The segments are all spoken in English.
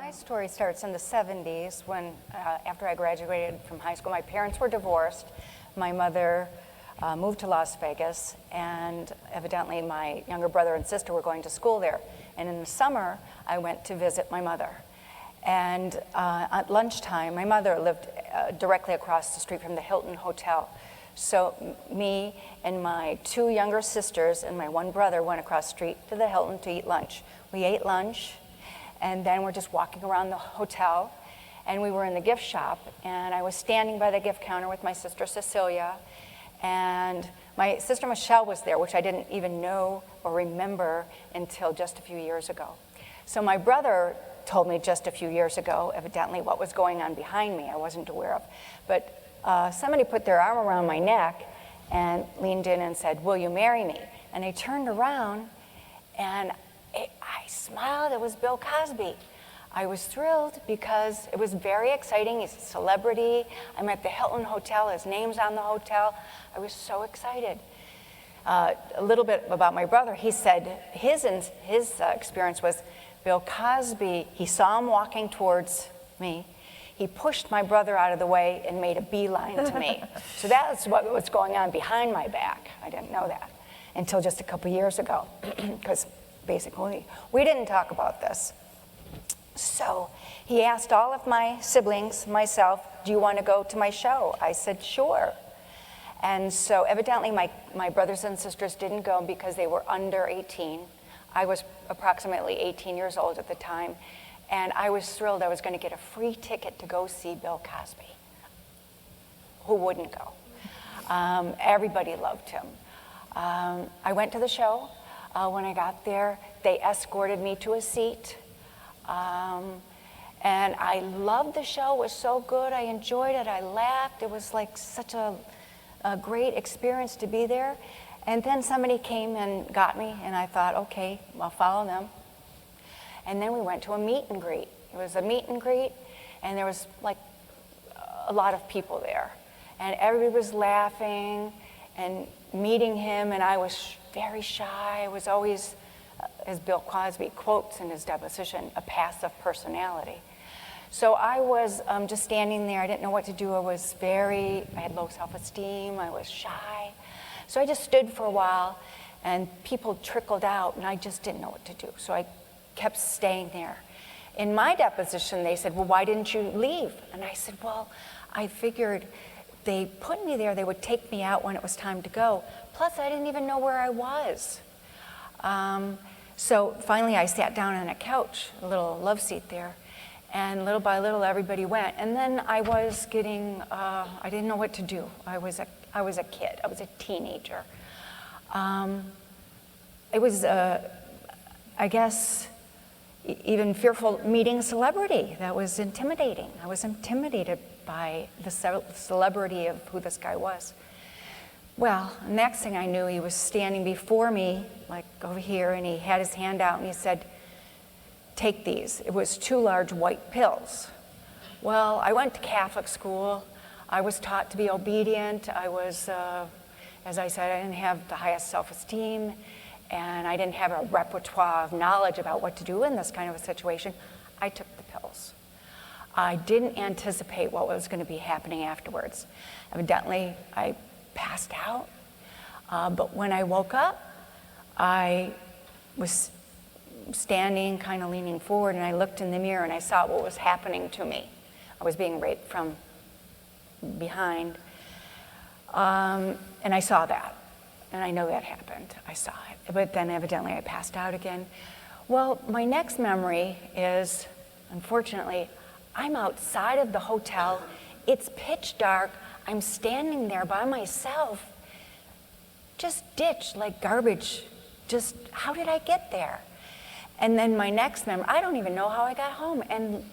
My story starts in the 70s when, after I graduated from high school, my parents were divorced. My mother moved to Las Vegas, and evidently my younger brother and sister were going to school there. And in the summer, I went to visit my mother. And at lunchtime, my mother lived directly across the street from the Hilton Hotel. So me and my two younger sisters and my one brother went across the street to the Hilton to eat lunch. We ate lunch, and then we're just walking around the hotel, and we were in the gift shop, and I was standing by the gift counter with my sister Cecilia, and my sister Michelle was there, which I didn't even know or remember until just a few years ago. So my brother told me just a few years ago, evidently, what was going on behind me I wasn't aware of. But somebody put their arm around my neck and leaned in and said, "Will you marry me?" And I turned around, and I smiled. It was Bill Cosby. I was thrilled because it was very exciting. He's a celebrity. I'm at the Hilton Hotel. His name's on the hotel. I was so excited. A little bit about my brother. He said his experience was Bill Cosby, he saw him walking towards me. He pushed my brother out of the way and made a beeline to me. So that's what was going on behind my back. I didn't know that until just a couple years ago, because basically we didn't talk about this. So he asked all of my siblings, myself, "Do you want to go to my show?" I said, "Sure." And so evidently my brothers and sisters didn't go because they were under 18. I was approximately 18 years old at the time, and I was thrilled I was going to get a free ticket to go see Bill Cosby. Who wouldn't go? Everybody loved him. I went to the show. When I got there, they escorted me to a seat. And I loved the show. It was so good. I enjoyed it. I laughed. It was like such a great experience to be there. And then somebody came and got me, and I thought, okay, I'll follow them. And then we went to a meet and greet. It was a meet and greet, and there was like a lot of people there. And everybody was laughing and meeting him, and I was very shy. I was always, as Bill Cosby quotes in his deposition, a passive personality. So I was just standing there. I didn't know what to do. I had low self-esteem. I was shy. So I just stood for a while, and people trickled out, and I just didn't know what to do. So I kept staying there. In my deposition, they said, "Well, why didn't you leave?" And I said, "Well, I figured they put me there, they would take me out when it was time to go. Plus, I didn't even know where I was." So finally, I sat down on a couch, a little love seat there, and little by little, everybody went. And then I was getting, I didn't know what to do. I was a kid. I was a teenager. It was, I guess, even fearful meeting a celebrity. That was intimidating. I was intimidated by the celebrity of who this guy was. Well, next thing I knew, he was standing before me, like over here, and he had his hand out, and he said, "Take these." It was 2 large white pills. Well, I went to Catholic school. I was taught to be obedient. I was, as I said, I didn't have the highest self-esteem, and I didn't have a repertoire of knowledge about what to do in this kind of a situation. I took the pills. I didn't anticipate what was going to be happening afterwards. Evidently, I passed out, but when I woke up, I was standing, kind of leaning forward, and I looked in the mirror, and I saw what was happening to me. I was being raped from behind, and I saw that, and I know that happened. I saw it, but then evidently I passed out again. Well, my next memory is, unfortunately, I'm outside of the hotel. It's pitch dark. I'm standing there by myself, just ditched like garbage. Just, how did I get there? And then my next memory, I don't even know how I got home, and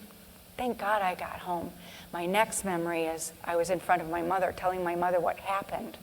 thank God I got home. My next memory is I was in front of my mother, telling my mother what happened.